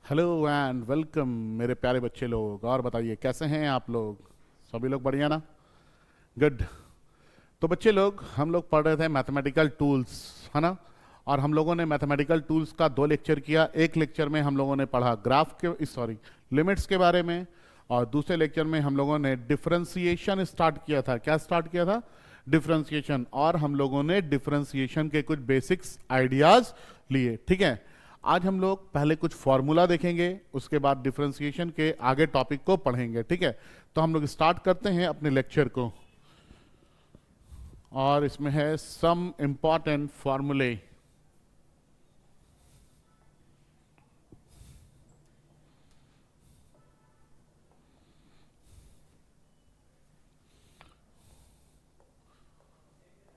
Hello and welcome मेरे प्यारे बच्चे लोग। और बताइए कैसे हैं आप लोग? सभी लोग बढ़िया ना? गुड। तो बच्चे लोग, हम लोग पढ़ रहे थे मैथमेटिकल टूल्स, है ना? और हम लोगों ने मैथमेटिकल टूल्स का 2 लेक्चर किया। एक लेक्चर में हम लोगों ने पढ़ा ग्राफ के लिमिट्स के बारे में, और दूसरे लेक्चर में हम लोगों ने डिफरेंशिएशन स्टार्ट किया था। क्या स्टार्ट किया था? डिफरेंशिएशन। और हम लोगों ने डिफरेंशिएशन के कुछ बेसिक्स आइडियाज लिए। ठीक है, आज हम लोग पहले कुछ फॉर्मूला देखेंगे, उसके बाद डिफरेंशिएशन के आगे टॉपिक को पढ़ेंगे। ठीक है, तो हम लोग स्टार्ट करते हैं अपने लेक्चर को। और इसमें है सम इंपॉर्टेंट फॉर्मूले।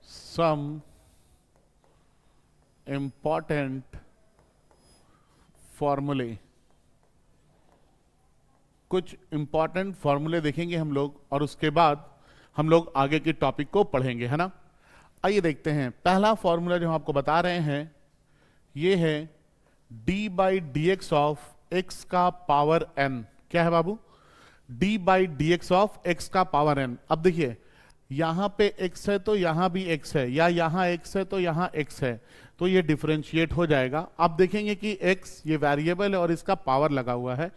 सम इंपॉर्टेंट फॉर्मूले, कुछ इंपॉर्टेंट फॉर्मूले देखेंगे हम लोग, और उसके बाद हम लोग आगे के टॉपिक को पढ़ेंगे, है ना? आइए देखते हैं। पहला फॉर्मूला जो हम आपको बता रहे हैं ये है d by D x of x का पावर एन। क्या है बाबू? D by D x of x का पावर एन। अब देखिए, यहां पे x है तो यहां भी x है, या यहां x है तो यहां x है, तो ये डिफरेंशिएट हो जाएगा। आप देखेंगे कि x ये वेरिएबल है और इसका पावर लगा हुआ है।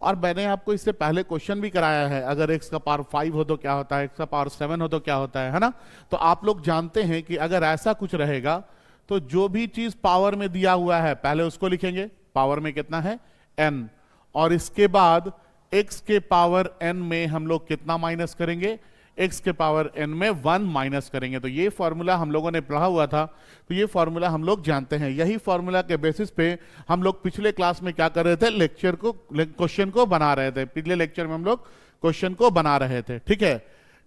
और मैंने आपको इससे पहले क्वेश्चन भी कराया है, अगर x का पावर 5 हो तो क्या होता है, x का पावर 7 हो तो क्या होता है ना? तो आप लोग जानते हैं कि अगर ऐसा कुछ रहेगा तो जो भी चीज पावर में दिया हुआ है पहले उसको लिखेंगे, पावर में कितना है n, और इसके बाद x के पावर n में हम लोग कितना माइनस करेंगे, x के पावर n में 1 माइनस करेंगे। तो ये फॉर्मूला हम लोगों ने पढ़ा हुआ था, तो ये फॉर्मूला हम लोग जानते हैं। यही फॉर्मूला के बेसिस पे हम लोग पिछले क्लास में क्या कर रहे थे, क्वेश्चन को बना रहे थे। पिछले लेक्चर में हम लोग क्वेश्चन को बना रहे थे। ठीक है,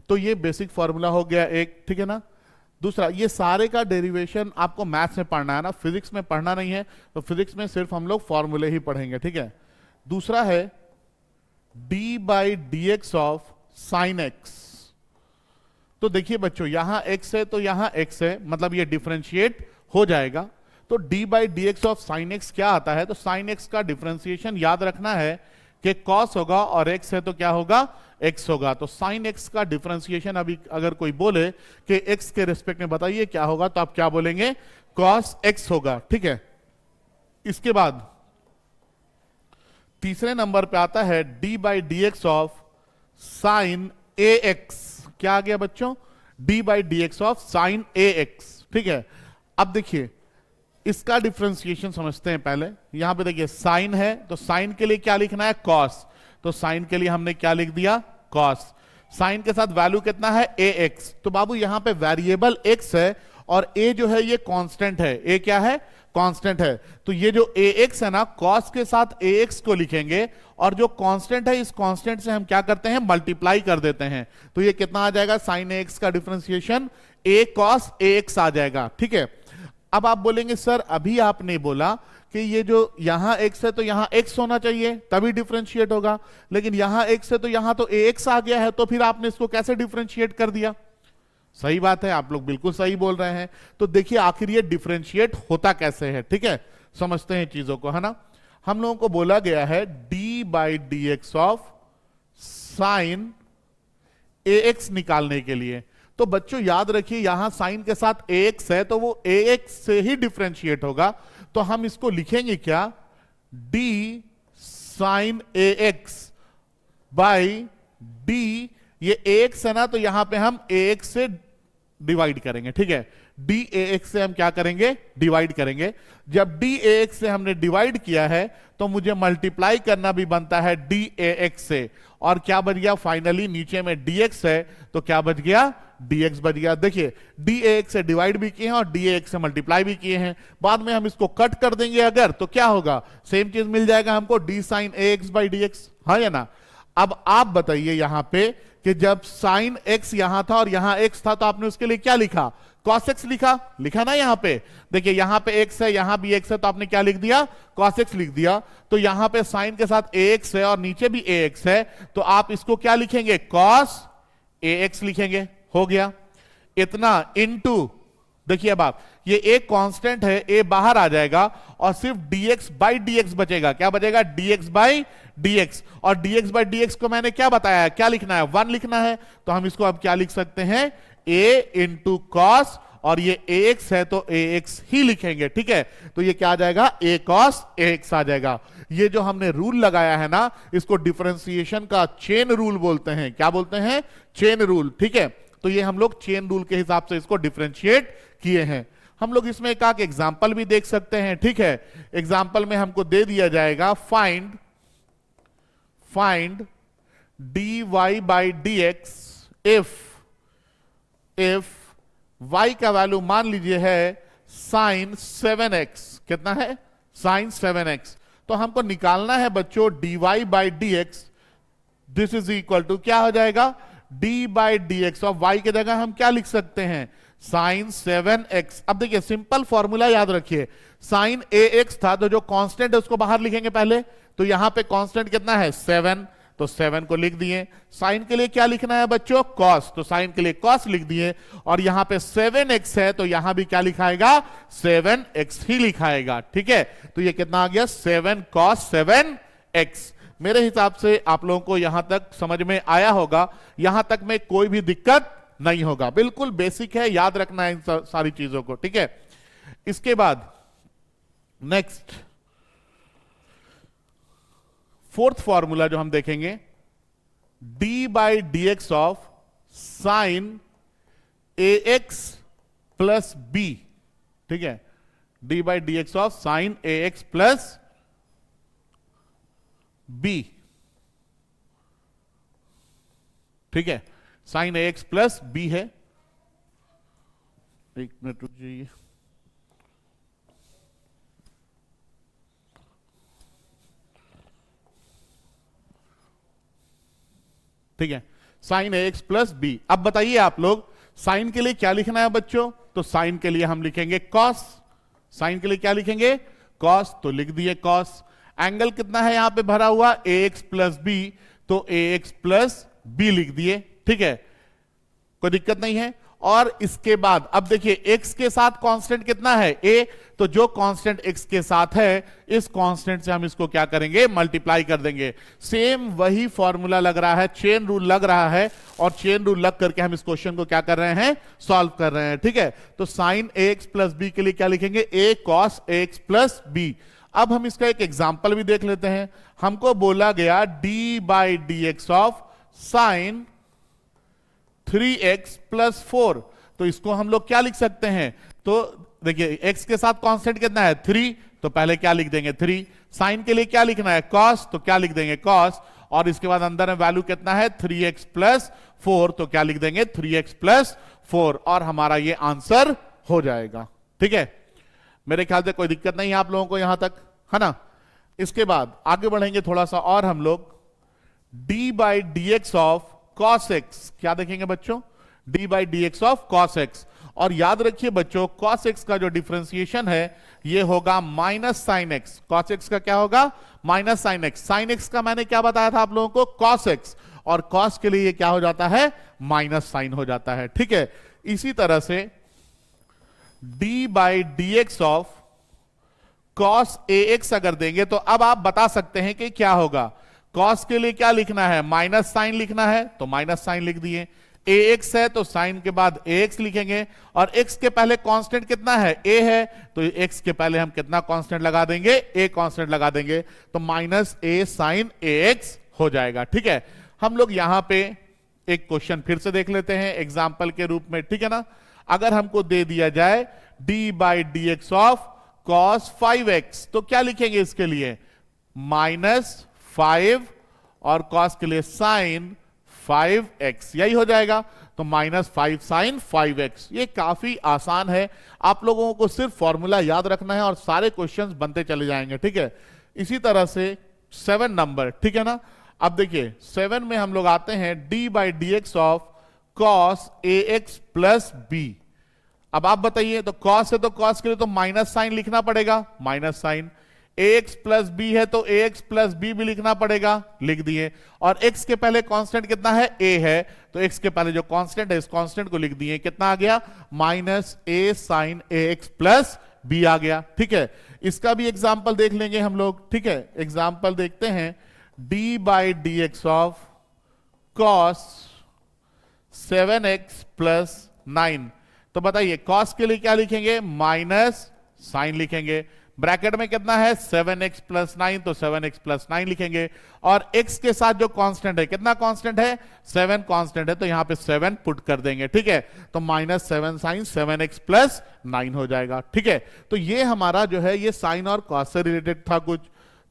तो ये बेसिक फॉर्मूला हो गया एक। ठीक है ना? दूसरा, ये सारे का डेरिवेशन आपको मैथ्स में पढ़ना है ना, फिजिक्स में पढ़ना नहीं है। तो फिजिक्स में सिर्फ हम लोग फॉर्मूले ही पढ़ेंगे। ठीक है, दूसरा है d by D x of sine x. तो देखिए बच्चों, यहां x है तो यहां x है, मतलब ये डिफरेंशिएट हो जाएगा। तो d by D x of sine x क्या आता है? तो साइन एक्स का डिफरेंशिएशन याद रखना है कि cos होगा, और x है तो क्या होगा, x होगा। तो साइन एक्स का डिफरेंशिएशन अभी अगर कोई बोले कि x के रिस्पेक्ट में बताइए क्या होगा, तो आप क्या बोलेंगे, cos x होगा। ठीक है, इसके बाद तीसरे नंबर पे आता है d by D x of sine A x. क्या आ गया बच्चों? d by D x of sine A x. ठीक है, अब देखिए इसका डिफरेंशिएशन समझते हैं पहले। यहां पे देखिए साइन है, तो साइन के लिए क्या लिखना है, कॉस। तो साइन के लिए हमने क्या लिख दिया, कॉस। साइन के साथ वैल्यू कितना है, ए एक्स। तो बाबू यहां पे वेरिएबल x है, और a जो है ये कांस्टेंट है। a क्या है, कांस्टेंट है। तो ये जो ax है ना, cos के साथ ax को लिखेंगे, और जो कांस्टेंट है इस कांस्टेंट से हम क्या करते हैं, मल्टीप्लाई कर देते हैं। तो ये कितना आ जाएगा, साइन ax का डिफरेंशिएशन a cos ax आ जाएगा। ठीक है, अब आप बोलेंगे सर अभी आपने बोला कि ये जो यहां x है तो यहां x होना चाहिए तभी डिफरेंशिएट होगा, लेकिन यहां x है तो यहां तो ax आ गया है, तो फिर आपने इसको कैसे डिफरेंशिएट कर दिया? सही बात है, आप लोग बिल्कुल सही बोल रहे हैं। तो देखिए आखिर ये डिफरेंशिएट होता कैसे है। ठीक है, समझते हैं चीजों को, है ना? हम लोगों को बोला गया है d by D x of sine A x निकालने के लिए। तो बच्चों याद रखिए, यहां साइन के साथ ax है तो वो ax से ही डिफरेंशिएट होगा। तो हम इसको लिखेंगे क्या, d sine ax by d, ये ax है ना, तो यहां पे हम ax से डिवाइड करेंगे। ठीक है, dAx से हम क्या करेंगे, डिवाइड करेंगे। जब dAx से हमने डिवाइड किया है तो मुझे मल्टीप्लाई करना भी बनता है dAx से, और क्या बच गया, फाइनली नीचे में dx है तो क्या बच गया, dx बच गया। देखिए dAx से डिवाइड भी किए हैं और dAx से मल्टीप्लाई भी किए हैं। बाद में हम इसको कट कर देंगे अगर, तो क्या होगा, सेम चीज मिल जाएगा हमको, d sine ax by dx। हाँ या ना? अब आप बताइए यहां पे कि जब साइन x यहां था और यहां x था, तो आपने उसके लिए क्या लिखा, cos x लिखा ना? यहां पे देखिए, यहां पे x है, यहां भी x है, तो आपने क्या लिख दिया, cos x लिख दिया। तो यहां पे साइन के साथ ax है और नीचे भी ax है, तो आप इसको क्या लिखेंगे, cos ax लिखेंगे। हो गया इतना, इनटू देखिए अब आप, ये एक कांस्टेंट है, ए बाहर आ जाएगा और सिर्फ dx बाई dx बचेगा। क्या बचेगा? dx by dx। और dx बाई dx को मैंने क्या बताया, क्या लिखना है? 1 लिखना है। तो हम इसको अब क्या लिख सकते हैं? a इंटू कॉस, और ये ax है तो ax ही लिखेंगे, ठीक है। तो ये क्या आ जाएगा? a cos ax आ जाएगा। ये जो हमने रूल लगाया है ना, इसको डिफरेंशिएशन का चेन रूल बोलते हैं। क्या बोलते हैं? चेन रूल, ठीक है। तो ये हम लोग चेन रूल के हिसाब से इसको डिफरेंशिएट किए हैं। हम लोग इसमें एक एग्जाम्पल भी देख सकते हैं, ठीक है। एग्जाम्पल में हमको दे दिया जाएगा find dy by dx if y का वैल्यू मान लीजिए है साइन 7x। कितना है? Sign 7x। तो हमको निकालना है बच्चों dy by dx। This is equal to क्या हो जाएगा? d by dx। और y की जगह हम क्या लिख सकते हैं? Sign 7x। अब देखिए सिंपल फॉर्मूला याद रखिए, साइन ax था तो जो कांस्टेंट है उसको बाहर लिखेंगे पहले। तो यहां पे कांस्टेंट कितना है? 7। तो 7 को लिख दिए। साइन के लिए क्या लिखना है बच्चों? कॉस। तो साइन के लिए कॉस लिख दिए। और यहां पे 7x है तो यहां भी क्या लिखाएगा? 7x ही लिखाएगा, ठीक है। तो ये कितना आ गया? 7 cos 7x। मेरे हिसाब से आप लोगों को यहां तक समझ में आया होगा। यहां तक में कोई भी दिक्कत नहीं होगा, बिल्कुल बेसिक है, याद रखना है इन सारी चीजों को, ठीक है। इसके बाद नेक्स्ट फोर्थ फॉर्मूला जो हम देखेंगे, d by D x of sine A X plus B, ठीक है। d by D x of sine A X plus B, ठीक है। Sine A X plus B है। एक मिनट रुक जाइए। ठीक है, sine A X plus B. अब बताइए आप लोग, साइन के लिए क्या लिखना है बच्चों? तो साइन के लिए हम लिखेंगे कॉस। साइन के लिए क्या लिखेंगे? कॉस। तो लिख दिए कॉस। एंगल कितना है यहां पे भरा हुआ? ए एक्स प्लस बी। तो ए एक्स प्लस बी लिख दिए, ठीक है, कोई दिक्कत नहीं है। और इसके बाद अब देखिए x के साथ कांस्टेंट कितना है? a। तो जो कांस्टेंट x के साथ है, इस कांस्टेंट से हम इसको क्या करेंगे? मल्टीप्लाई कर देंगे। सेम वही फॉर्मूला लग रहा है, चेन रूल लग रहा है, और चेन रूल लग करके हम इस क्वेश्चन को क्या कर रहे हैं? सॉल्व कर रहे हैं, ठीक है। तो साइन ax प्लस बी के लिए क्या लिखेंगे? a cos ax plus B. अब हम इसका एक एग्जाम्पल भी देख लेते हैं। हमको बोला गया d by D x of sign 3x plus 4। तो इसको हम लोग क्या लिख सकते हैं? तो देखिए x के साथ कांस्टेंट कितना है? 3। तो पहले क्या लिख देंगे? 3। साइन के लिए क्या लिखना है? cos। तो क्या लिख देंगे? cos। और इसके बाद अंदर में वैल्यू कितना है? 3x plus 4। तो क्या लिख देंगे? 3x plus 4। और हमारा ये आंसर हो जाएगा, ठीक है। मेरे ख्याल से कोई दिक्कत नहीं है आप लोगों को यहां तक, है ना। इसके बाद आगे बढ़ेंगे थोड़ा सा और हम लोग, d by D x of cos x। क्या देखेंगे बच्चों? d by D x of cos x। और याद रखिए बच्चों, cos x का जो डिफरेंशिएशन है ये होगा minus sine x। cos x का क्या होगा? Minus sine x। Sine x का मैंने क्या बताया था आप लोगों को? cos x। और cos के लिए ये क्या हो जाता है? माइनस साइन हो जाता है, ठीक है। इसी तरह से d by D x of cos ax अगर देंगे तो अब आप बता सकते हैं कि क्या होगा। cos के लिए क्या लिखना है? माइनस साइन लिखना है, तो माइनस साइन लिख दिए। ax है तो साइन के बाद ax लिखेंगे। और x के पहले कांस्टेंट कितना है? a है। तो x के पहले हम कितना कांस्टेंट लगा देंगे? a कांस्टेंट लगा देंगे। तो माइनस a साइन ax हो जाएगा, ठीक है। हम लोग यहां पे एक क्वेश्चन फिर से देख लेते हैं एग्जाम्पल के रूप में, ठीक है ना। अगर हमको दे दिया जाए d by D x of cos 5x, तो क्या लिखेंगे इसके लिए? माइनस 5 और cos के लिए साइन 5x, यही हो जाएगा। तो माइनस 5 साइन 5x। ये काफी आसान है, आप लोगों को सिर्फ फॉर्मूला याद रखना है और सारे क्वेश्चंस बनते चले जाएंगे, ठीक है। इसी तरह से 7 नंबर, ठीक है ना। अब देखिए 7 में हम लोग आते हैं d by D x of cos ax plus b। अब आप बताइए, तो cos है तो cos के लिए तो माइनस साइन लिखना पड़ेगा, minus sine. ax plus B है तो ax प्लस बी भी लिखना पड़ेगा, लिख दिए। और x के पहले कांस्टेंट कितना है, a है, तो x के पहले जो कांस्टेंट है इस कांस्टेंट को लिख दिए, कितना आ गया, minus a sine ax plus b आ गया। ठीक है, इसका भी एग्जाम्पल देख लेंगे हम लोग। ठीक है, एग्जाम्पल देखते हैं, d by D x of cos 7x plus 9। तो बताइए कॉस के लिए क्या लिखेंगे, माइनस साइन लिखेंगे, ब्रैकेट में कितना है 7x प्लस 9, तो 7x प्लस 9 लिखेंगे। और x के साथ जो कांस्टेंट है, कितना कांस्टेंट है, 7 कांस्टेंट है, तो यहां पे 7 पुट कर देंगे। ठीक है, तो माइनस 7 साइन 7x प्लस 9 हो जाएगा। ठीक है, तो ये हमारा जो है ये साइन और कॉस से रिलेटेड था। कुछ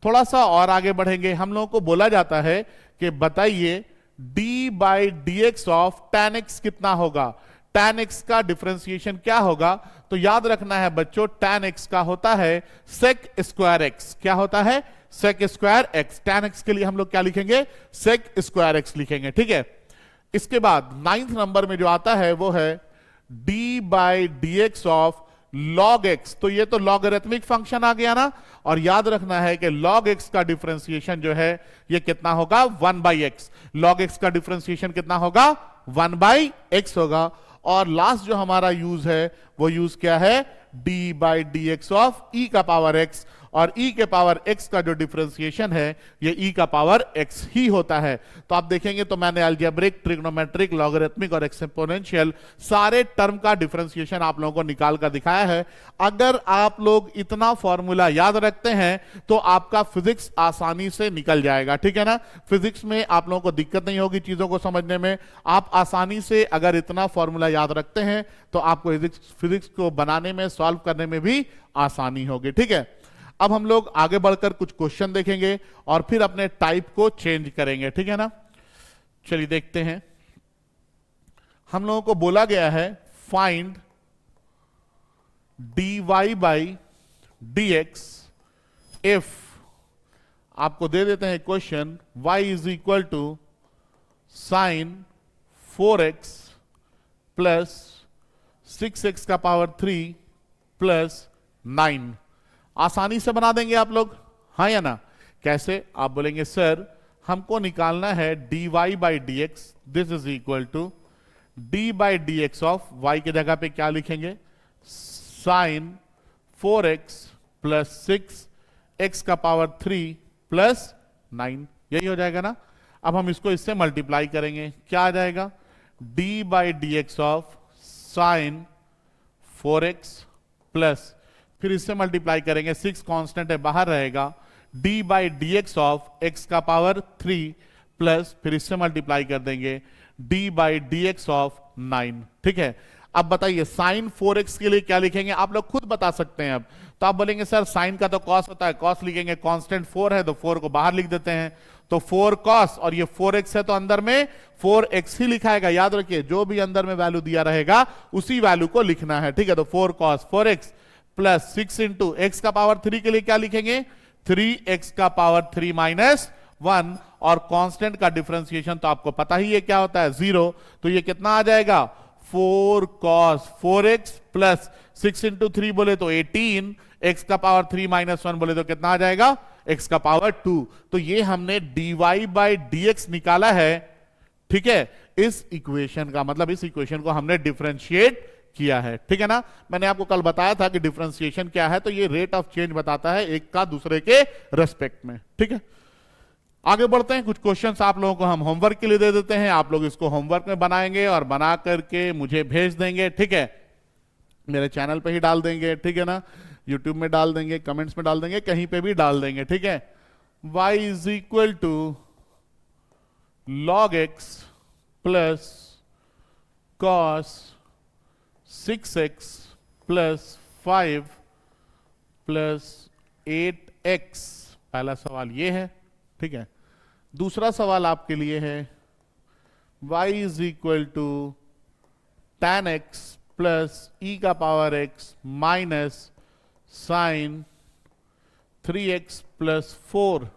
थोड़ा सा और आगे बढ़ेंगे, हम लोगों को बोला जाता है कि बताइए d by D x of tan x कितना होगा, tan x का डिफरेंशिएशन क्या होगा। तो याद रखना है बच्चों, tan x का होता है sec स्क्वायर x। क्या होता है, sec square x। tan x के लिए हम लोग क्या लिखेंगे, sec स्क्वायर x लिखेंगे। ठीक है, इसके बाद 9th नंबर में जो आता है वो है d by D x of log x। तो ये तो लॉगरिथमिक फंक्शन आ गया ना, और याद रखना है कि log x का डिफरेंशिएशन जो है ये कितना होगा, 1 बाई एक्स। log x का डिफरेंशिएशन कितना होगा, 1 बाई एक्स होगा। और लास्ट जो हमारा यूज है वो यूज क्या है, d by D x of e का पावर x। और e के पावर x का जो डिफरेंशिएशन है ये e का पावर x ही होता है। तो आप देखेंगे तो मैंने अलजेब्रिक, ट्रिग्नोमेट्रिक, लॉगरिथमिक और एक्सपोनेंशियल सारे टर्म का डिफरेंशिएशन आप लोगों को निकाल कर दिखाया है। अगर आप लोग इतना फॉर्मूला याद रखते हैं तो आपका फिजिक्स आसानी से निकल जाएगा। ठीक है ना, फिजिक्स में आप लोगों को दिक्कत नहीं होगी चीजों को समझने में। आप आसानी से अगर इतना फॉर्मूला याद रखते हैं तो आपको फिजिक्स को बनाने में, सॉल्व करने में भी आसानी होगी। ठीक है, अब हम लोग आगे बढ़कर कुछ क्वेश्चन देखेंगे और फिर अपने टाइप को चेंज करेंगे। ठीक है ना, चलिए देखते हैं। हम लोगों को बोला गया है find dy by dx if, आपको दे देते हैं question, y is equal to sine 4x plus 6x का पावर 3 प्लस 9। आसानी से बना देंगे आप लोग, हाँ या ना। कैसे, आप बोलेंगे सर हमको निकालना है dy by D X, this is equal to d by D x of y की जगह पे क्या लिखेंगे, साइन 4x प्लस 6x का पावर 3 प्लस 9। यही हो जाएगा ना। अब हम इसको इससे मल्टीप्लाई करेंगे, क्या आ जाएगा, d by D x of sign 4x plus, फिर इससे मल्टीप्लाई करेंगे, 6 कांस्टेंट है बाहर रहेगा, d by D x of x का पावर 3 प्लस, फिर इससे मल्टीप्लाई कर देंगे d by D x of 9। ठीक है, अब बताइए साइन 4x के लिए क्या लिखेंगे, आप लोग खुद बता सकते हैं। अब तो आप बोलेंगे सर साइन का तो कॉस होता है, कॉस लिखेंगे, कांस्टेंट 4 है तो 4 को बाहर लिख देते हैं, तो 4 कॉस, और ये 4x है तो अंदर में 4x ही लिखाएगा। याद रखिए जो भी अंदर में वैल्यू दिया रहेगा उसी वैल्यू को लिखना है। ठीक है, तो 4 cos 4x plus 6 into x का पावर 3 के लिए क्या लिखेंगे, 3x का पावर 3 माइनस 1। और कांस्टेंट का डिफरेंशिएशन तो आपको पता ही है क्या होता है, 0। तो ये कितना आ जाएगा, 4 cos 4x प्लस 6 इंटू 3 बोले तो 18, x का पावर 3 माइनस 1 बोले तो कितना आ जाएगा, x का पावर 2। तो ये हमने dy बाई dx निकाला है। ठीक है, इस इक्वेशन का मतलब इस इक्वेशन को हमने डिफरेंशिएट किया है। ठीक है ना, मैंने आपको कल बताया था कि डिफरेंशिएशन क्या है, तो ये रेट ऑफ चेंज बताता है एक का दूसरे के रेस्पेक्ट में। ठीक है, आगे बढ़ते हैं। कुछ क्वेश्चंस आप लोगों को हम होमवर्क के लिए दे देते हैं, आप लोग इसको होमवर्क में बनाएंगे और बना करके मुझे भेज देंगे। ठीक है, मेरे चैनल पे ही डाल देंगे। ठीक है ना, यूट्यूब में डाल देंगे, कमेंट्स में डाल देंगे, कहीं पे भी डाल देंगे। ठीक है, y is equal to log x plus cos 6x plus 5 plus 8x। पहला सवाल ये है। ठीक है, दूसरा सवाल आपके लिए है y is equal to tan x plus e का power x minus sine 3x plus 4।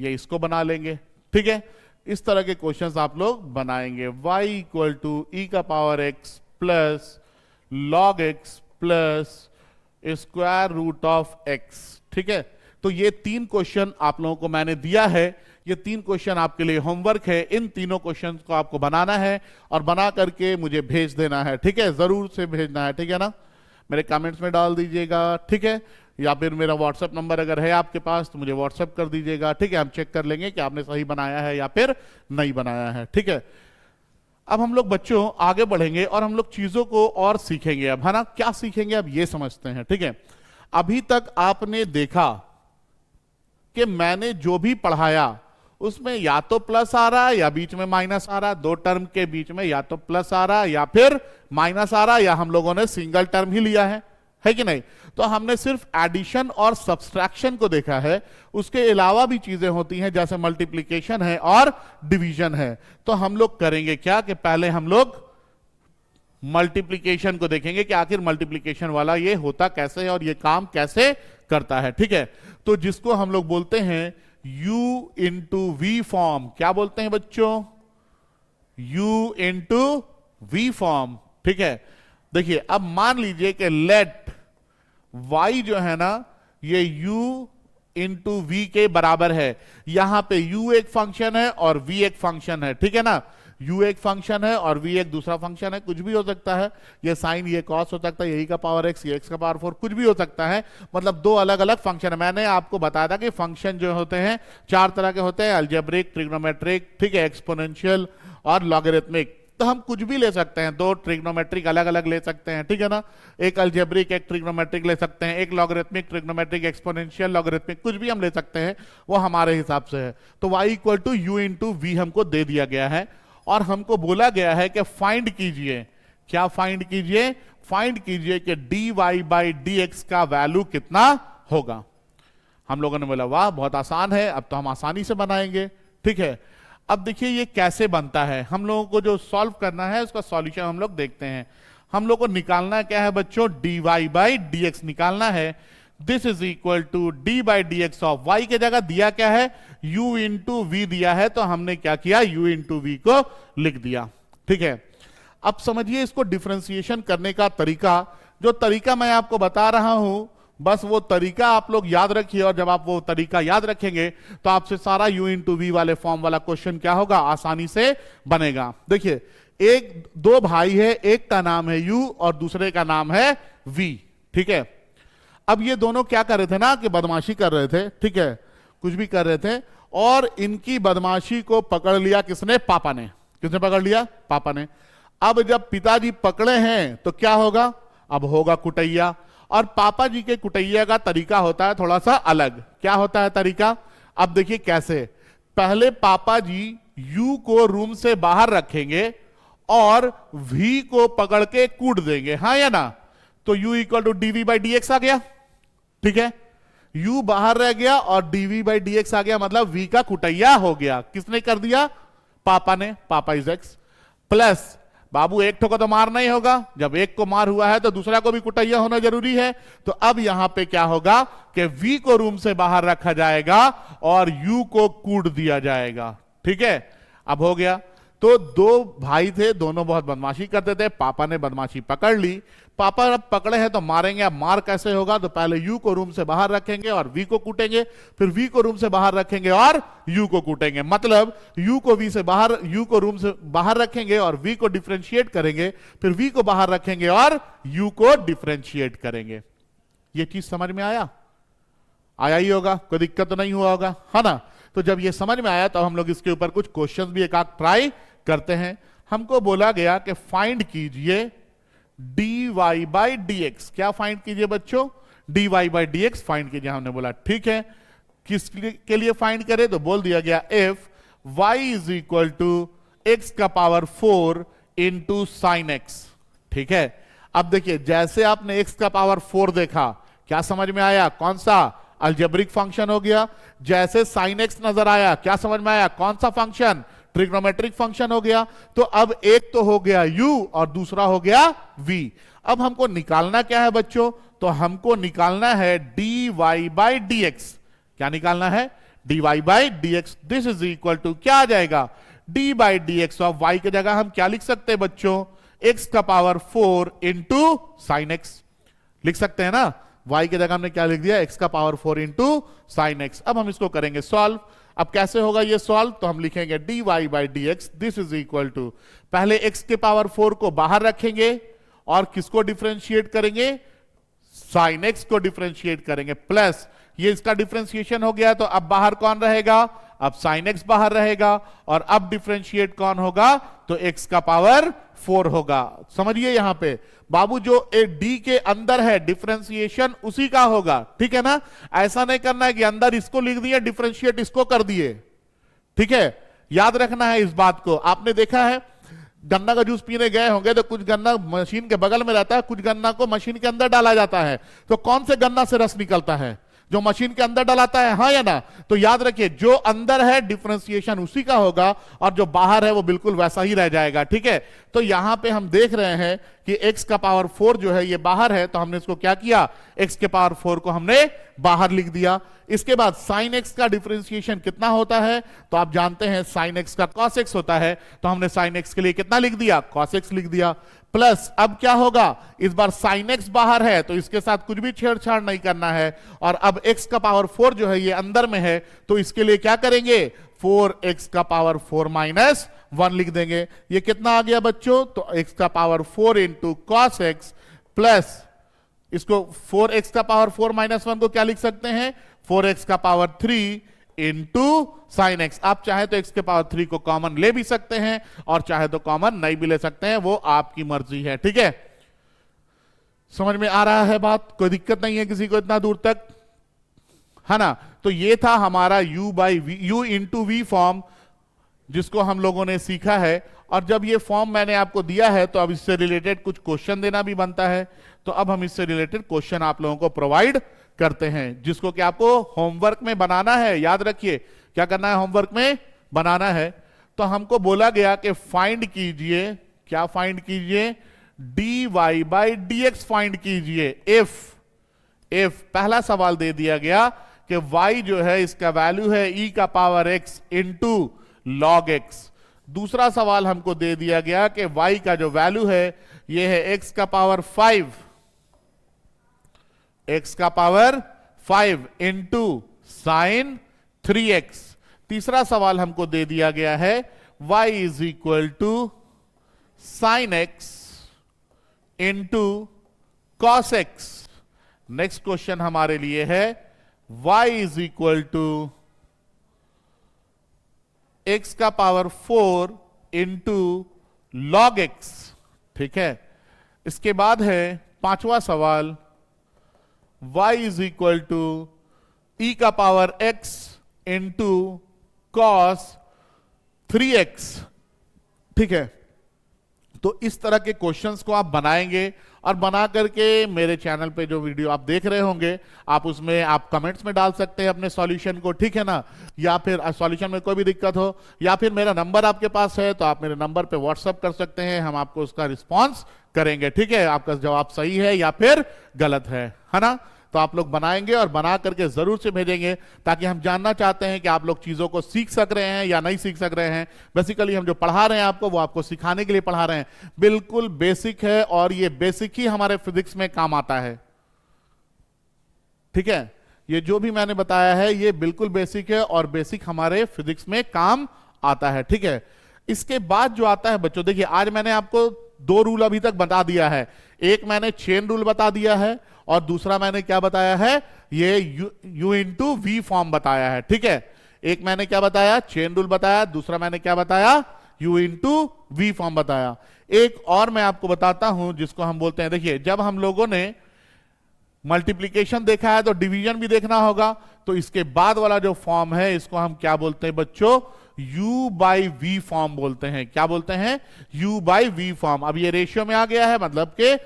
ये इसको बना लेंगे। ठीक है, इस तरह के क्वेश्चंस आप लोग बनाएंगे। y इक्वल टू e का power x plus log x plus square root of x। ठीक है, तो ये 3 क्वेश्चन आप लोगों को मैंने दिया है, ये 3 क्वेश्चन आपके लिए होमवर्क है। इन तीनों क्वेश्चन को आपको बनाना है और बना करके मुझे भेज देना है, ठीक है, जरूर से भेजना है, ठीक है ना, मेरे कमेंट्स में डाल दीजिएगा, ठीक है, या फिर मेरा व्हाट्सएप नंबर अगर है आपके पास तो मुझे व्हाट्सएप कर दीजिएगा, ठीक है, हम चेक कर लेंगे कि आपने सही बनाया है या फिर नहीं बनाया है, ठीक है। अब हम लोग बच्चों आगे बढ़ेंगे और हम लोग चीजों को और सीखेंगे, अब है ना, क्या सीखेंगे अब ये समझते हैं, ठीक है। अभी तक आपने देखा कि मैंने जो भी पढ़ाया उसमें या तो प्लस आ रहा है या बीच में माइनस आ रहा है, 2 टर्म के बीच में या तो प्लस आ रहा है या फिर माइनस आ रहा है, या हम लोगों ने सिंगल टर्म ही लिया है कि नहीं। तो हमने सिर्फ एडिशन और सब्सट्रैक्शन को देखा है, उसके अलावा भी चीजें होती हैं जैसे मल्टीप्लिकेशन है और डिवीजन है। तो हम लोग करेंगे क्या कि पहले हम लोग मल्टीप्लिकेशन को देखेंगे कि आखिर मल्टीप्लिकेशन वाला ये होता कैसे है और ये काम कैसे करता है, ठीक है। तो जिसको हम लोग बोलते हैं U इंटू वी फॉर्म, क्या बोलते हैं बच्चों, U इंटू वी फॉर्म, ठीक है। देखिए अब मान लीजिए कि लेट y जो है ना ये U इंटू वी के बराबर है, यहां पे U एक फंक्शन है और V एक फंक्शन है, ठीक है ना, U एक फंक्शन है और V एक दूसरा फंक्शन है, कुछ भी हो सकता है, ये साइन ये कॉस हो सकता है, यही का पावर x ये x का पावर 4, कुछ भी हो सकता है, मतलब 2 अलग अलग फंक्शन है। मैंने आपको बताया था कि फंक्शन जो होते हैं 4 तरह के होते हैं, अलजेब्रिक, ट्रिग्नोमेट्रिक, ठीक है, एक्सपोनेंशियल और लॉगरिथमिक। तो हम कुछ भी ले सकते हैं, 2 ट्रिग्नोमेट्रिक अलग अलग ले सकते हैं, ठीक है ना, एक अलजेब्रिक एक ट्रिग्नोमेट्रिक ले सकते हैं, एक लॉगरिथमिक ट्रिग्नोमेट्रिक एक्सपोनेंशियल लॉगरिथमिक, कुछ भी हम ले सकते हैं, वो हमारे हिसाब से है। तो y equal to U into V हमको दे दिया गया है और हमको बोला गया है कि फाइंड कीजिए, क्या फाइंड कीजिए, फाइंड कीजिए कि dy बाई dx का वैल्यू कितना होगा। हम लोगों ने बोला वाह बहुत आसान है, अब तो हम आसानी से बनाएंगे, ठीक है। अब देखिए ये कैसे बनता है, हम लोगों को जो सॉल्व करना है उसका सॉल्यूशन हम लोग देखते हैं। हम लोग को निकालना क्या है बच्चों, dy बाई dx निकालना है। This is equal to D by D x of Y के जगह दिया क्या है, u इंटू वी दिया है, तो हमने क्या किया, u इंटू वी को लिख दिया, ठीक है। अब समझिए इसको डिफरेंशिएशन करने का तरीका, जो तरीका मैं आपको बता रहा हूं बस वो तरीका आप लोग याद रखिए, और जब आप वो तरीका याद रखेंगे तो आपसे सारा u इंटू वी वाले फॉर्म वाला क्वेश्चन क्या होगा, आसानी से बनेगा। देखिए एक 2 भाई है, एक का नाम है u और दूसरे का नाम है v, ठीक है। अब ये दोनों क्या कर रहे थे ना कि बदमाशी कर रहे थे, ठीक है, कुछ भी कर रहे थे, और इनकी बदमाशी को पकड़ लिया किसने, पापा ने। किसने पकड़ लिया, पापा ने। अब जब पिताजी पकड़े हैं तो क्या होगा, अब होगा कुटैया, और पापा जी के कुटैया का तरीका होता है थोड़ा सा अलग। क्या होता है तरीका, अब देखिए कैसे, पहले पापा जी यू को रूम से बाहर रखेंगे और वी को पकड़ के कूट देंगे, हाँ या ना, तो u equal to d v by D x आ गया, ठीक है, u बाहर रह गया और dv बाई डी एक्स आ गया, मतलब v का कुटैया हो गया। किसने कर दिया, पापा ने, पापा इज x, प्लस बाबू एक ठो को तो मारना ही होगा, जब एक को मार हुआ है तो दूसरा को भी कुटैया होना जरूरी है। तो अब यहां पे क्या होगा कि v को रूम से बाहर रखा जाएगा और u को कूट दिया जाएगा, ठीक है। अब हो गया, तो 2 भाई थे, दोनों बहुत बदमाशी करते थे, पापा ने बदमाशी पकड़ ली, पापा अब पकड़े हैं तो मारेंगे। अब मार कैसे होगा, तो पहले u को रूम से बाहर रखेंगे और v को कूटेंगे, फिर v को रूम से बाहर रखेंगे और u को कूटेंगे, मतलब u को v से बाहर, u को रूम से बाहर रखेंगे और v को डिफरेंशिएट करेंगे, फिर v को बाहर रखेंगे और u को डिफरेंशिएट करेंगे। ये चीज समझ में आया, आया ही होगा, कोई दिक्कत तो नहीं हुआ होगा, है ना। तो जब ये समझ में आया तो हम लोग इसके ऊपर कुछ क्वेश्चंस भी एक आध ट्राई करते हैं। हमको बोला गया कि फाइंड कीजिए dy बाई dx, क्या फाइंड कीजिए बच्चों, dy बाई dx फाइंड कीजिए। हमने बोला ठीक है, किस के लिए फाइंड करें, तो बोल दिया गया if y is equal to x का पावर 4 इंटू साइन x, ठीक है। अब देखिए जैसे आपने x का पावर 4 देखा, क्या समझ में आया, कौन सा, अलजेब्रिक फंक्शन हो गया। जैसे साइन x नजर आया, क्या समझ में आया, कौन सा फंक्शन, ट्रिग्नोमेट्रिक फंक्शन हो गया। तो अब एक तो हो गया u और दूसरा हो गया v। अब हमको निकालना क्या है बच्चों, तो हमको निकालना है dy बाई dx। क्या निकालना है, dy by dx। This is equal to क्या आ जाएगा, d by dx of y के जगह हम क्या लिख सकते हैं बच्चों, x का पावर 4 इंटू साइन x लिख सकते हैं ना। y की जगह हमने क्या लिख दिया, x का पावर 4 इंटू साइन x। अब हम इसको करेंगे सॉल्व। अब कैसे होगा ये सॉल्व, तो हम लिखेंगे dy by D X this is equal to, पहले x के पावर 4 को बाहर रखेंगे और किसको डिफरेंशिएट करेंगे, साइन x को डिफरेंशिएट करेंगे, प्लस ये इसका डिफरेंशिएशन हो गया, तो अब बाहर कौन रहेगा, अब साइन x बाहर रहेगा, और अब डिफरेंशिएट कौन होगा, तो x का पावर 4 होगा। समझिए यहां पे बाबू जो d के अंदर है डिफरेंशिएशन उसी का होगा, ठीक है ना। ऐसा नहीं करना है कि अंदर इसको लिख दिए डिफरेंशिएट इसको कर दिए, ठीक है, याद रखना है इस बात को। आपने देखा है गन्ना का जूस पीने गए होंगे तो कुछ गन्ना मशीन के बगल में रहता है, कुछ गन्ना को मशीन के अंदर डाला जाता है, तो कौन से गन्ना से रस निकलता है, जो मशीन के अंदर डलाता है, हाँ या ना। तो याद रखिए जो अंदर है डिफरेंशिएशन उसी का होगा और जो बाहर है वो बिल्कुल वैसा ही रह जाएगा, ठीक है। तो यहां पे हम देख रहे हैं कि x का पावर 4 जो है ये बाहर है, तो हमने इसको क्या किया, x के पावर 4 को हमने बाहर लिख दिया। इसके बाद साइन x का डिफरेंशिएशन कितना होता है, तो आप जानते हैं साइन x का cos x होता है, तो हमने साइन x के लिए कितना लिख दिया, cos x लिख दिया। प्लस अब क्या होगा, इस बार साइन x बाहर है तो इसके साथ कुछ भी छेड़छाड़ नहीं करना है, और अब x का पावर 4 जो है ये अंदर में है, तो इसके लिए क्या करेंगे, 4x का पावर 4 माइनस 1 लिख देंगे। ये कितना आ गया बच्चों, तो x का power 4 into cos x, plus इसको 4x का पावर 4 माइनस 1 को क्या लिख सकते हैं, 4x का पावर 3 इंटू साइन एक्स। आप चाहे तो x के पावर 3 को कॉमन ले भी सकते हैं और चाहे तो कॉमन नहीं भी ले सकते हैं, वो आपकी मर्जी है, ठीक है। समझ में आ रहा है बात, कोई दिक्कत नहीं है किसी को इतना दूर तक, है ना। तो ये था हमारा u इंटू वी फॉर्म जिसको हम लोगों ने सीखा है। और जब ये फॉर्म मैंने आपको दिया है तो अब इससे रिलेटेड कुछ क्वेश्चन देना भी बनता है, तो अब हम इससे रिलेटेड क्वेश्चन आप लोगों को प्रोवाइड करते हैं, जिसको कि आपको होमवर्क में बनाना है। याद रखिए क्या करना है, होमवर्क में बनाना है। तो हमको बोला गया कि फाइंड कीजिए, क्या फाइंड कीजिए, dy by D x find कीजिए इफ पहला सवाल दे दिया गया कि y जो है इसका वैल्यू है e का power x into log x। दूसरा सवाल हमको दे दिया गया कि y का जो वैल्यू है ये है x का पावर 5, x का पावर 5 इंटू साइन 3x। तीसरा सवाल हमको दे दिया गया है y is equal to sine x into cos x। Next question हमारे लिए है y is equal to x का पावर 4 इंटू लॉग x, ठीक है। इसके बाद है पांचवा सवाल y is equal to e का power x into cos 3x, ठीक है। तो इस तरह के क्वेश्चंस को आप बनाएंगे और बना करके मेरे चैनल पे जो वीडियो आप देख रहे होंगे आप उसमें आप कमेंट्स में डाल सकते हैं अपने सॉल्यूशन को, ठीक है ना। या फिर सॉल्यूशन में कोई भी दिक्कत हो या फिर मेरा नंबर आपके पास है तो आप मेरे नंबर पे व्हाट्सएप कर सकते हैं, हम आपको उसका रिस्पॉन्स करेंगे, ठीक है। आपका जवाब सही है या फिर गलत है ना। तो आप लोग बनाएंगे और बना करके जरूर से भेजेंगे, ताकि हम जानना चाहते हैं कि आप लोग चीजों को सीख सक रहे हैं या नहीं सीख सक रहे हैं। बेसिकली हम जो पढ़ा रहे हैं आपको वो आपको सिखाने के लिए पढ़ा रहे हैं, बिल्कुल बेसिक है और ये बेसिक ही हमारे फिजिक्स में काम आता है, ठीक है। ये जो भी मैंने बताया है ये बिल्कुल बेसिक है और बेसिक हमारे फिजिक्स में काम आता है, ठीक है। इसके बाद जो आता है बच्चों, देखिए आज मैंने आपको 2 रूल अभी तक बता दिया है। एक मैंने चेन रूल बता दिया है और दूसरा मैंने क्या बताया है, ये u इंटू वी फॉर्म बताया है, ठीक है। एक मैंने क्या बताया, चेन रूल बताया, दूसरा मैंने क्या बताया, u इंटू वी फॉर्म बताया। एक और मैं आपको बताता हूं जिसको हम बोलते हैं, देखिए जब हम लोगों ने मल्टीप्लीकेशन देखा है तो डिवीजन भी देखना होगा, तो इसके बाद वाला जो फॉर्म है इसको हम क्या बोलते हैं बच्चों, u बाई वी फॉर्म बोलते हैं। क्या बोलते हैं, u बाई वी फॉर्म। अब ये रेशियो में आ गया है, मतलब के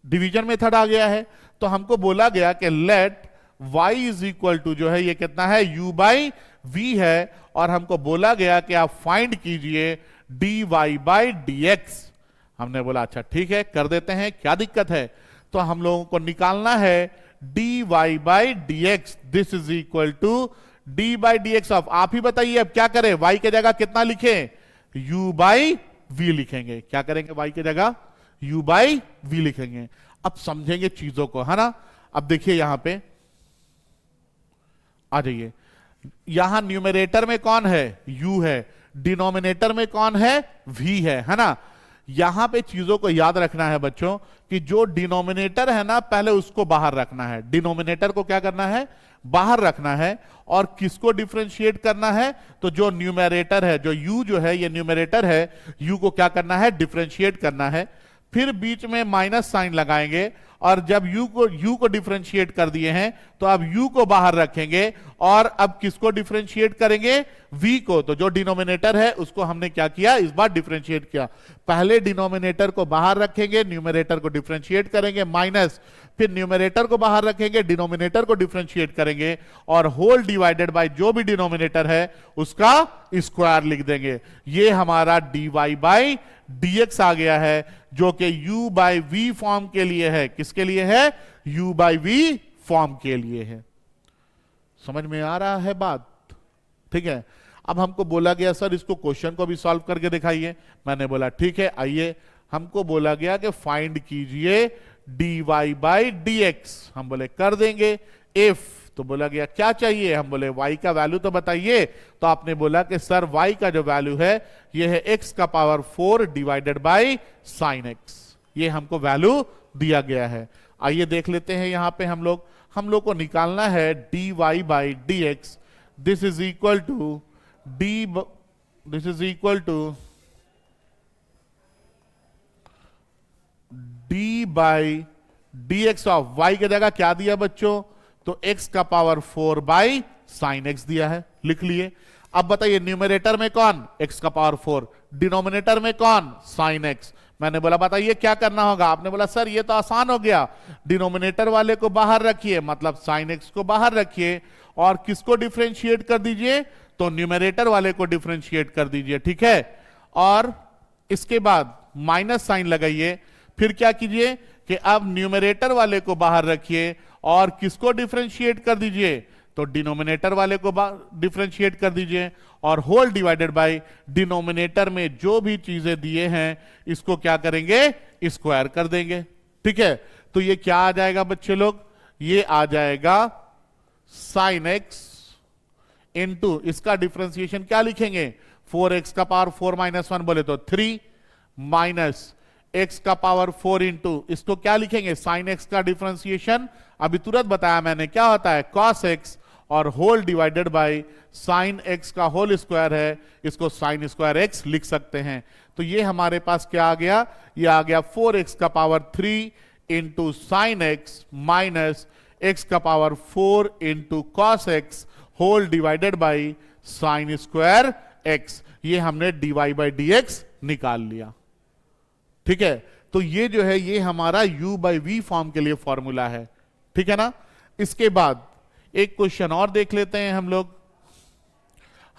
डिवीजन मेथड आ गया है। तो हमको बोला गया कि let y is equal to जो है ये कितना है, u बाई वी है, और हमको बोला गया कि आप फाइंड कीजिए dy बाई dx। हमने बोला अच्छा ठीक है कर देते हैं, क्या दिक्कत है। तो हम लोगों को निकालना है dy by dx, this is equal to d by dx of, आप ही बताइए अब क्या करें, y के जगह कितना लिखें, u बाई v लिखेंगे। क्या करेंगे, y के जगह u बाई v लिखेंगे। अब समझेंगे चीजों को, है ना। अब देखिए यहां पे आ जाइए, यहां न्यूमरेटर में कौन है, u है, डिनोमिनेटर में कौन है, v है ना। यहां पे चीजों को याद रखना है बच्चों कि जो डिनोमिनेटर है ना पहले उसको बाहर रखना है, डिनोमिनेटर को क्या करना है, बाहर रखना है। और किसको डिफरेंशिएट करना है, तो जो न्यूमरेटर है, जो u जो है ये न्यूमरेटर है, u को क्या करना है, डिफरेंशिएट करना है। फिर बीच में माइनस साइन लगाएंगे और जब u को डिफरेंशिएट कर दिए हैं तो अब u को बाहर रखेंगे और अब किसको डिफरेंशिएट करेंगे, v को। तो जो डिनोमिनेटर है उसको हमने क्या किया, इस बार डिफरेंशिएट किया। पहले डिनोमिनेटर को बाहर रखेंगे, न्यूमरेटर को डिफरेंशिएट करेंगे माइनस, फिर न्यूमरेटर को बाहर रखेंगे, डिनोमिनेटर को डिफरेंशिएट करेंगे और होल डिवाइडेड बाय जो भी डिनोमिनेटर है उसका स्क्वायर लिख देंगे। ये हमारा dy बाई dx आ गया है जो कि u बाई v फॉर्म के लिए है। किसके लिए है, u बाई v फॉर्म के लिए है। समझ में आ रहा है बात, ठीक है। अब हमको बोला गया सर इसको क्वेश्चन को भी सॉल्व करके दिखाइए। मैंने बोला ठीक है, आइए। हमको बोला गया कि फाइंड कीजिए dy बाई dx, हम बोले कर देंगे। इफ, तो बोला गया क्या चाहिए, हम बोले y का वैल्यू तो बताइए। तो आपने बोला कि सर y का जो वैल्यू है ये है x का power 4 divided by sine x, ये हमको वैल्यू दिया गया है। आइए देख लेते हैं यहां पे हम लोग को निकालना है dy by dx। This is equal to d by dx of y की जगह क्या दिया बच्चों, तो x का पावर 4 बाई साइन x दिया है, लिख लिए। अब बताइए न्यूमरेटर में कौन, x का पावर 4, डिनोमिनेटर में कौन, साइन x। मैंने बोला बताइए क्या करना होगा, आपने बोला सर ये तो आसान हो गया, डिनोमिनेटर वाले को बाहर रखिए, मतलब साइन x को बाहर रखिए और किसको डिफरेंशिएट कर दीजिए, तो न्यूमरेटर वाले को डिफरेंशिएट कर दीजिए, ठीक है। और इसके बाद माइनस साइन लगाइए, फिर क्या कीजिए कि अब न्यूमरेटर वाले को बाहर रखिए और किसको डिफरेंशिएट कर दीजिए, तो डिनोमिनेटर वाले को डिफरेंशिएट कर दीजिए और होल डिवाइडेड बाय डिनोमिनेटर में जो भी चीजें दिए हैं इसको क्या करेंगे, स्क्वायर कर देंगे, ठीक है। तो ये क्या आ जाएगा बच्चे लोग, ये आ जाएगा साइन एक्स इंटू, इसका डिफरेंशिएशन क्या लिखेंगे, 4x का पावर 4 माइनस 1 बोले तो 3 माइनस x का पावर 4 इंटू, इसको क्या लिखेंगे, साइन x का डिफरेंशिएशन अभी तुरंत बताया मैंने क्या होता है, cos x और whole divided by sine x का होल स्क्वायर है, इसको साइन स्क्वायर x लिख सकते हैं। तो ये हमारे पास क्या आ गया, ये आ गया 4x का power 3 into sine x minus x का power 4 into cos x whole divided by sine square x। ये हमने dy बाई dx निकाल लिया, ठीक है। तो ये जो है ये हमारा u बाई v फॉर्म के लिए फॉर्मूला है, ठीक है ना। इसके बाद एक क्वेश्चन और देख लेते हैं हम लोग।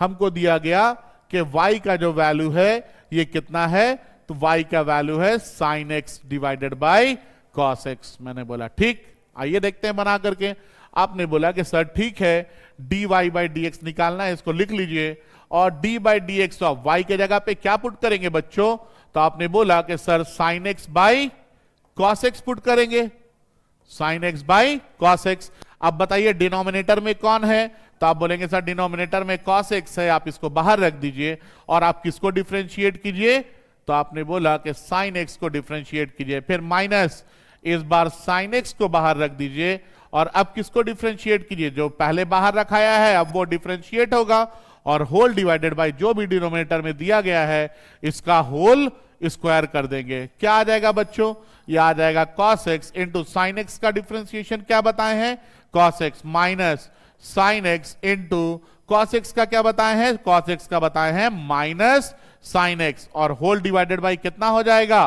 हमको दिया गया कि y का जो वैल्यू है ये कितना है, तो y का वैल्यू है sine x divided by cos x। मैंने बोला ठीक, आइए देखते हैं बना करके। आपने बोला कि सर ठीक है dy बाई dx निकालना है, इसको लिख लीजिए और d by dx of y के जगह पे क्या पुट करेंगे बच्चों, तो आपने बोला कि sir sine x by cos x put करेंगे, sine x by cos x। अब बताइए डिनोमिनेटर में कौन है, तो आप बोलेंगे सर डिनोमिनेटर में cos x है, आप इसको बाहर रख दीजिए और आप किसको डिफरेंशिएट कीजिए, तो आपने बोला कि साइन x को डिफरेंशिएट कीजिए, फिर माइनस इस बार साइन x को बाहर रख दीजिए और अब किसको डिफरेंशिएट कीजिए, जो पहले बाहर रखाया है अब वो डिफरेंशिएट होगा और होल डिवाइडेड बाय जो भी डिनोमिनेटर में दिया गया है इसका होल स्क्वायर कर देंगे। क्या आ जाएगा बच्चों, ये आ जाएगा cos x into sine x का डिफरेंशिएशन क्या बताए हैं, cos x minus sine x into cos x का क्या बताए हैं, cos x का बताए हैं माइनस साइन x और होल डिवाइडेड बाय कितना हो जाएगा,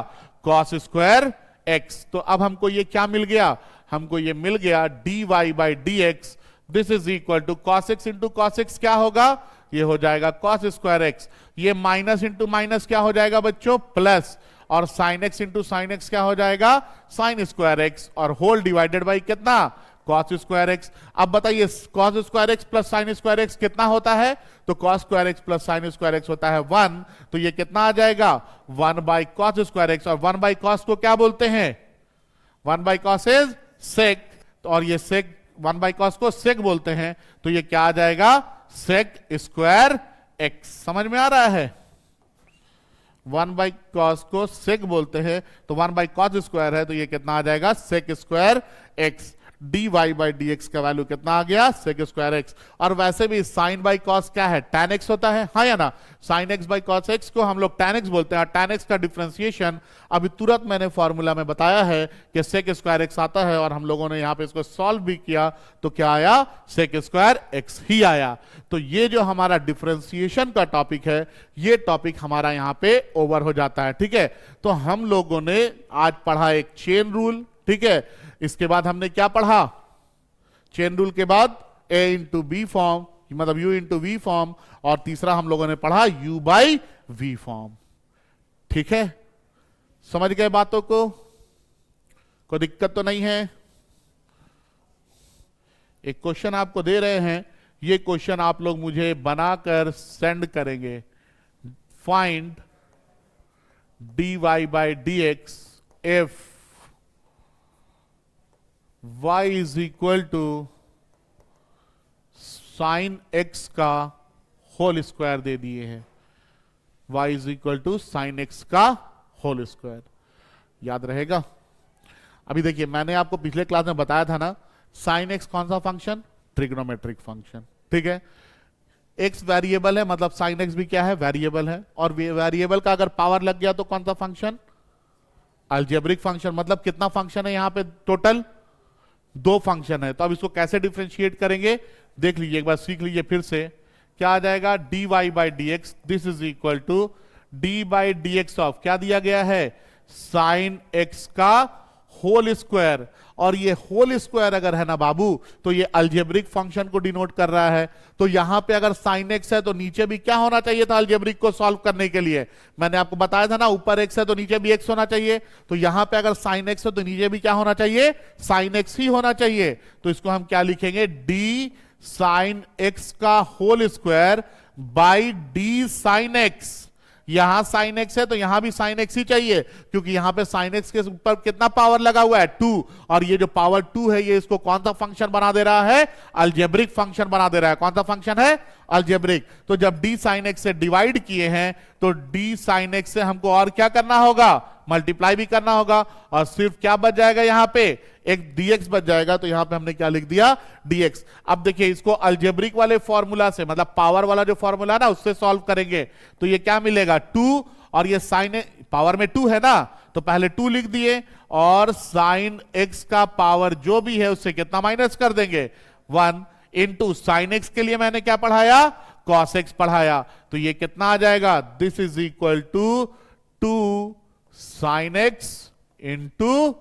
cos स्क्वायर x। तो अब हमको ये क्या मिल गया, हमको ये मिल गया dy by dx, this is equal to cos x into cos x क्या होगा, ये हो जाएगा cos स्क्वायर x, ये माइनस इंटू माइनस क्या हो जाएगा बच्चों, प्लस, और sine x into sine x क्या हो जाएगा, साइन स्क्वायर x और होल डिवाइडेड बाई कितना, cos स्क्वायर x। अब बताइए cos square x plus sine square x कितना होता है, तो cos square x plus sine square x होता है 1, तो ये कितना आ जाएगा 1 बाई cos स्क्वायर x, और 1 बाई cos को क्या बोलते हैं, 1 बाई cos इज सेक, और ये सेक 1 बाई कॉस को सेक बोलते हैं, तो ये क्या आ जाएगा, सेक स्क्वायर एक्स। समझ में आ रहा है? 1 बाई कॉस को सेक बोलते हैं, तो 1 बाई कॉस स्क्वायर है, तो ये कितना आ जाएगा, sec square X. D Y by D X का वैल्यू कितना आ गया, सेक स्क्वायर एक्स। और वैसे भी साइन बाई कॉस क्या है, tan एक्स होता है, हाँ या ना? Sine x by cos X को हम लोग tan एक्स बोलते हैं। tan एक्स का डिफरेंशिएशन अभी तुरंत मैंने फॉर्मूला में बताया है कि सेक स्क्वायर एक्स आता है, और हम लोगों ने यहां पे इसको सॉल्व भी किया, तो क्या आया, सेक स्क्वायर एक्स ही आया। तो ये जो हमारा डिफरेंशिएशन का टॉपिक है, ये टॉपिक हमारा यहां पे ओवर हो जाता है। ठीक है, तो हम लोगों ने आज पढ़ा एक चेन रूल, ठीक है, इसके बाद हमने क्या पढ़ा, चेन रूल के बाद a इंटू बी फॉर्म, मतलब u इंटू वी फॉर्म, और तीसरा हम लोगों ने पढ़ा u बाई वी फॉर्म। ठीक है, समझ गए बातों को? कोई दिक्कत तो नहीं है? एक क्वेश्चन आपको दे रहे हैं, ये क्वेश्चन आप लोग मुझे बनाकर सेंड करेंगे। Find dy by D X if y is equal to sine X का होल स्क्वायर दे दिए हैं। y is equal to sine X का होल स्क्वायर, याद रहेगा? अभी देखिए, मैंने आपको पिछले क्लास में बताया था ना, साइन एक्स कौन सा फंक्शन, ट्रिग्नोमेट्रिक फंक्शन। ठीक है, x वेरिएबल है, मतलब साइन एक्स भी क्या है, वेरिएबल है, और वेरिएबल का अगर पावर लग गया तो कौन सा फंक्शन, अलजेब्रिक फंक्शन। मतलब कितना फंक्शन है यहां पे, टोटल 2 फंक्शन है। तो अब इसको कैसे डिफरेंशिएट करेंगे, देख लीजिए एक बार, सीख लीजिए फिर से। क्या आ जाएगा, dy by D X, this is equal to D by D x of, क्या दिया गया है, साइन एक्स का होल स्क्वायर। और ये होल स्क्वायर अगर है ना बाबू, तो ये अलजेब्रिक फंक्शन को डिनोट कर रहा है। तो यहां पे अगर साइन एक्स है तो नीचे भी क्या होना चाहिए था अलजेब्रिक को सॉल्व करने के लिए, मैंने आपको बताया था ना, ऊपर एक्स है तो नीचे भी एक्स होना चाहिए। तो यहां पे अगर साइन एक्स है तो नीचे भी क्या होना चाहिए, साइन एक्स ही होना चाहिए। तो इसको हम क्या लिखेंगे, डी साइन एक्स का whole square by D sine X. यहां साइन एक्स है तो यहां भी साइन एक्स ही चाहिए, क्योंकि यहां पे साइन एक्स के ऊपर कितना पावर लगा हुआ है, 2, और ये जो पावर 2 है, ये इसको कौन सा फंक्शन बना दे रहा है, अलजेब्रिक फंक्शन बना दे रहा है। कौन सा फंक्शन है, अलजेब्रिक। तो जब डी साइन एक्स से डिवाइड किए हैं, तो डी साइन एक्स से हमको और क्या करना होगा, मल्टीप्लाई भी करना होगा, और सिर्फ क्या बच जाएगा यहां पे, एक dx बच जाएगा। तो यहां पे हमने क्या लिख दिया, dx। अब देखिए, इसको अलजेब्रिक वाले फॉर्मूला से, मतलब पावर वाला जो फॉर्मूला ना, उससे सॉल्व करेंगे, तो ये क्या मिलेगा, 2, और ये साइन पावर में 2 है ना, तो पहले 2 लिख दिए, और साइन x का पावर जो भी है उससे कितना माइनस कर देंगे, 1, इंटू साइन एक्स के लिए मैंने क्या पढ़ाया, कॉस एक्स पढ़ाया। तो ये कितना आ जाएगा, this is equal to 2 sine X into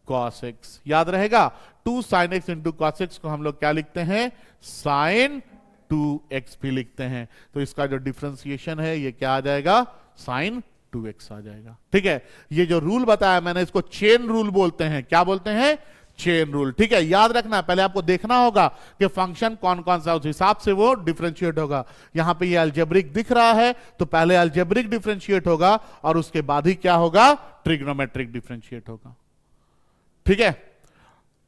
cos X. याद रहेगा, 2 sine X into cos X को हम लोग क्या लिखते हैं, साइन 2x भी लिखते हैं। तो इसका जो डिफरेंशिएशन है ये क्या आ जाएगा, साइन 2x आ जाएगा। ठीक है, ये जो रूल बताया मैंने, इसको चेन रूल बोलते हैं। क्या बोलते हैं, चेन रूल। ठीक है, याद रखना, पहले आपको देखना होगा कि फंक्शन कौन कौन सा, उस हिसाब से वो डिफरेंशिएट होगा। यहां पे ये अलजेब्रिक दिख रहा है, तो पहले अलजेब्रिक डिफरेंशिएट होगा, और उसके बाद ही क्या होगा, ट्रिग्नोमेट्रिक डिफरेंशिएट होगा। ठीक है,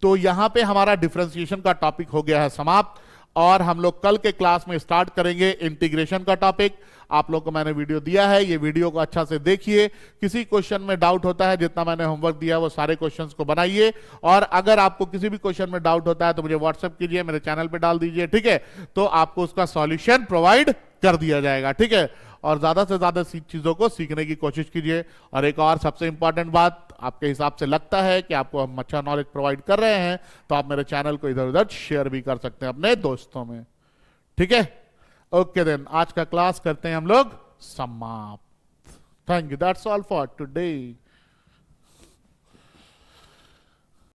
तो यहां पे हमारा डिफरेंशिएशन का टॉपिक हो गया है समाप्त, और हम लोग कल के क्लास में स्टार्ट करेंगे इंटीग्रेशन का टॉपिक। आप लोग को मैंने वीडियो दिया है, ये वीडियो को अच्छा से देखिए। किसी क्वेश्चन में डाउट होता है, जितना मैंने होमवर्क दिया वो सारे क्वेश्चंस को बनाइए, और अगर आपको किसी भी क्वेश्चन में डाउट होता है तो मुझे व्हाट्सएप कीजिए, मेरे चैनल पे डाल दीजिए। ठीक है, तो आपको उसका सॉल्यूशन प्रोवाइड कर दिया जाएगा। ठीक है, और ज्यादा से ज्यादा चीजों को सीखने की कोशिश कीजिए। और एक और सबसे इंपॉर्टेंट बात, आपके हिसाब से लगता है कि आपको हम अच्छा नॉलेज प्रोवाइड कर रहे हैं, तो आप मेरे चैनल को इधर उधर शेयर भी कर सकते हैं अपने दोस्तों में। ठीक है, ओके देन, आज का क्लास करते हैं हम लोग समाप्त। Thank you, that's all for today.